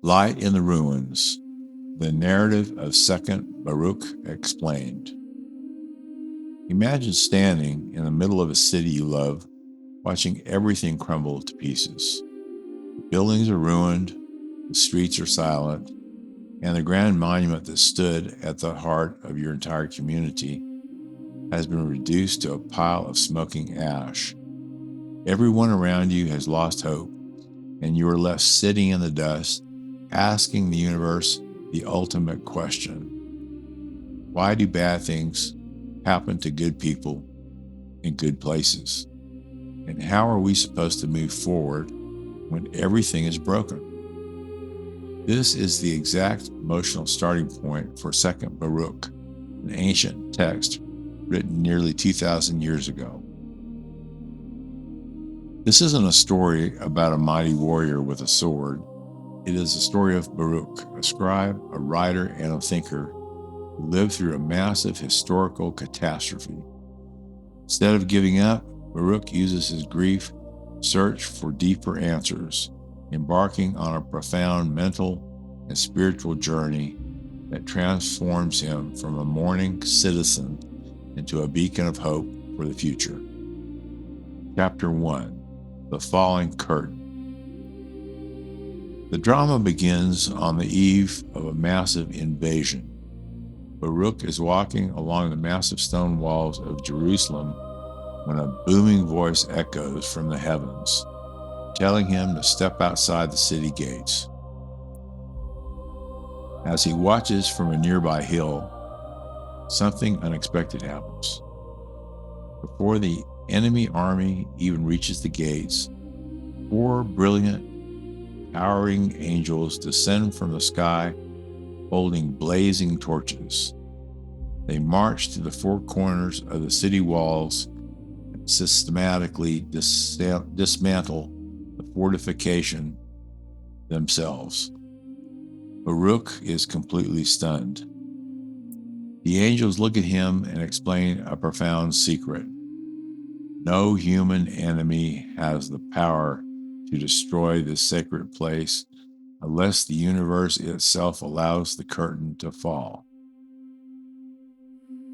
Light in the Ruins, the narrative of Second Baruch explained. Imagine standing in the middle of a city you love, watching everything crumble to pieces. The buildings are ruined, the streets are silent, and the grand monument that stood at the heart of your entire community has been reduced to a pile of smoking ash. Everyone around you has lost hope, and you are left sitting in the dust, asking the universe the ultimate question. Why do bad things happen to good people in good places? And how are we supposed to move forward when everything is broken? This is the exact emotional starting point for Second Baruch, an ancient text written nearly 2,000 years ago. This isn't a story about a mighty warrior with a sword. It is a story of Baruch, a scribe, a writer, and a thinker who lived through a massive historical catastrophe. Instead of giving up, Baruch uses his grief to search for deeper answers, embarking on a profound mental and spiritual journey that transforms him from a mourning citizen into a beacon of hope for the future. Chapter 1. The Falling Curtain. The drama begins on the eve of a massive invasion. Baruch is walking along the massive stone walls of Jerusalem when a booming voice echoes from the heavens, telling him to step outside the city gates. As he watches from a nearby hill, something unexpected happens. Before the enemy army even reaches the gates, 4 brilliant, towering angels descend from the sky holding blazing torches. They march to the 4 corners of the city walls and systematically dismantle the fortification themselves. Baruch is completely stunned. The angels look at him and explain a profound secret. No human enemy has the power to destroy this sacred place unless the universe itself allows the curtain to fall.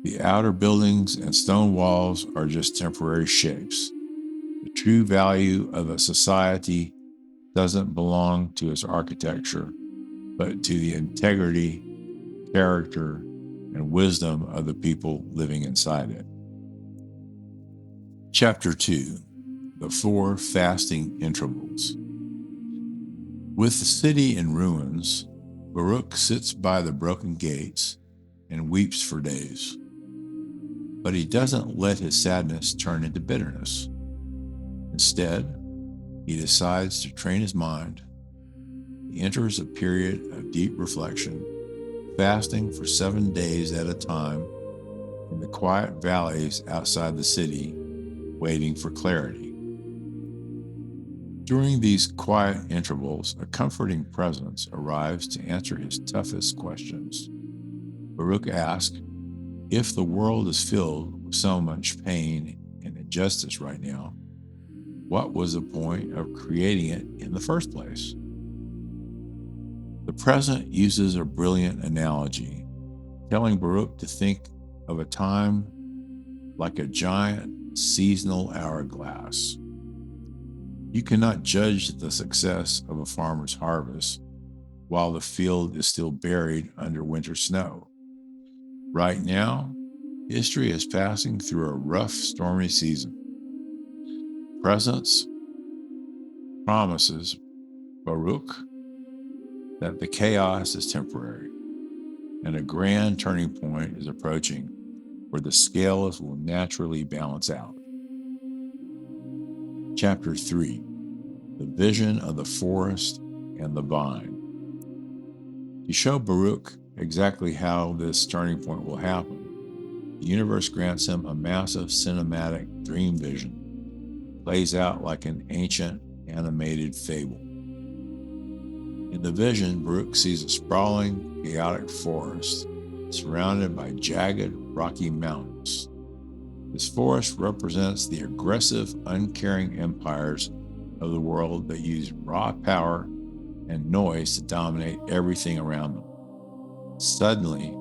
The outer buildings and stone walls are just temporary shapes. The true value of a society doesn't belong to its architecture, but to the integrity, character, and wisdom of the people living inside it. Chapter 2. The 4 Fasting Intervals. With the city in ruins, Baruch sits by the broken gates and weeps for days. But he doesn't let his sadness turn into bitterness. Instead, he decides to train his mind. He enters a period of deep reflection, fasting for 7 days at a time in the quiet valleys outside the city, waiting for clarity. During these quiet intervals, a comforting presence arrives to answer his toughest questions. Baruch asks, if the world is filled with so much pain and injustice right now, what was the point of creating it in the first place? The present uses a brilliant analogy, telling Baruch to think of a time like a giant seasonal hourglass. You cannot judge the success of a farmer's harvest while the field is still buried under winter snow. Right now, history is passing through a rough, stormy season. Presence promises Baruch that the chaos is temporary and a grand turning point is approaching where the scales will naturally balance out. Chapter 3. The Vision of the Forest and the Vine. To show Baruch exactly how this turning point will happen, the universe grants him a massive cinematic dream vision, plays out like an ancient animated fable. In the vision, Baruch sees a sprawling, chaotic forest surrounded by jagged, rocky mountains. This forest represents the aggressive, uncaring empires of the world that use raw power and noise to dominate everything around them. Suddenly,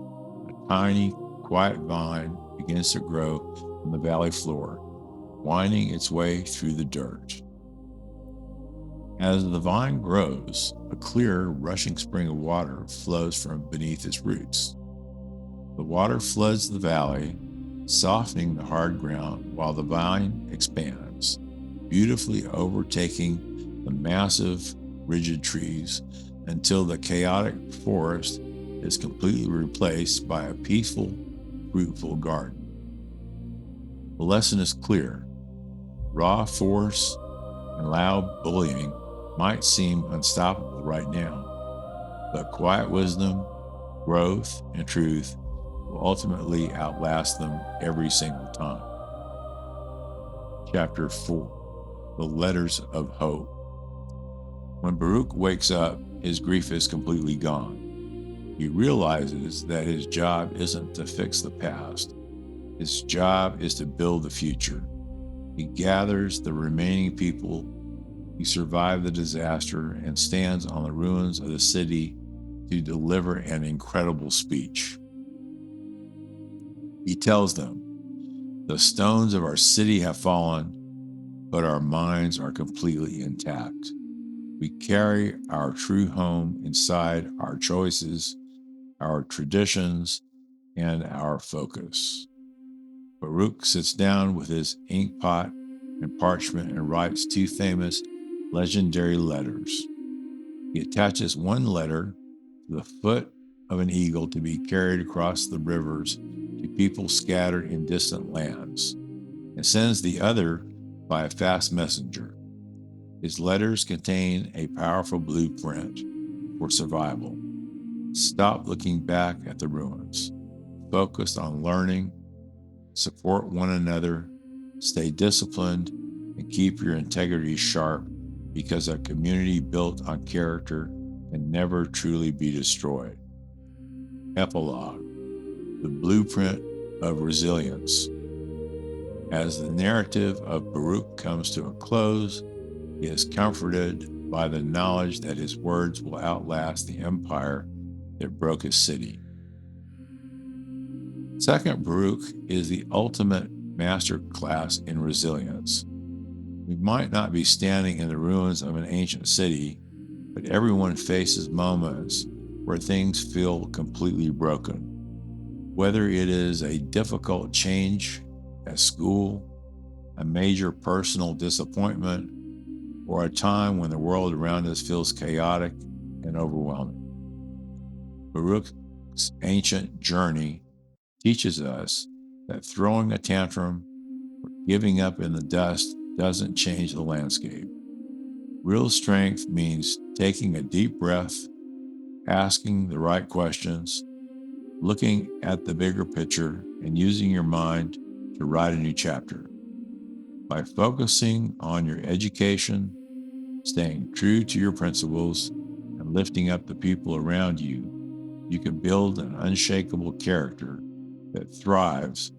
a tiny, quiet vine begins to grow on the valley floor, winding its way through the dirt. As the vine grows, a clear, rushing spring of water flows from beneath its roots. The water floods the valley, softening the hard ground while the vine expands, beautifully overtaking the massive, rigid trees until the chaotic forest is completely replaced by a peaceful, fruitful garden. The lesson is clear. Raw force and loud bullying might seem unstoppable right now, but quiet wisdom, growth, and truth will ultimately outlast them every single time. Chapter 4: The Letters of Hope. When Baruch wakes up, his grief is completely gone. He realizes that his job isn't to fix the past. His job is to build the future. He gathers the remaining people who survived the disaster and stands on the ruins of the city to deliver an incredible speech. He tells them, "The stones of our city have fallen, but our minds are completely intact. We carry our true home inside our choices, our traditions, and our focus." Baruch sits down with his ink pot and parchment and writes two famous, legendary letters. He attaches one letter to the foot of an eagle to be carried across the rivers to people scattered in distant lands, and sends the other by a fast messenger. His letters contain a powerful blueprint for survival. Stop looking back at the ruins. Focus on learning, support one another, stay disciplined, and keep your integrity sharp, because a community built on character can never truly be destroyed. Epilogue: The Blueprint of Resilience. As the narrative of Baruch comes to a close, he is comforted by the knowledge that his words will outlast the empire that broke his city. Second Baruch is the ultimate master class in resilience. We might not be standing in the ruins of an ancient city, but everyone faces moments where things feel completely broken. Whether it is a difficult change at school, a major personal disappointment, or a time when the world around us feels chaotic and overwhelming. Baruch's ancient journey teaches us that throwing a tantrum or giving up in the dust doesn't change the landscape. Real strength means taking a deep breath, asking the right questions, looking at the bigger picture, and using your mind to write a new chapter. By focusing on your education, staying true to your principles, and lifting up the people around you, you can build an unshakable character that thrives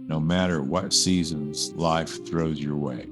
no matter what seasons life throws your way.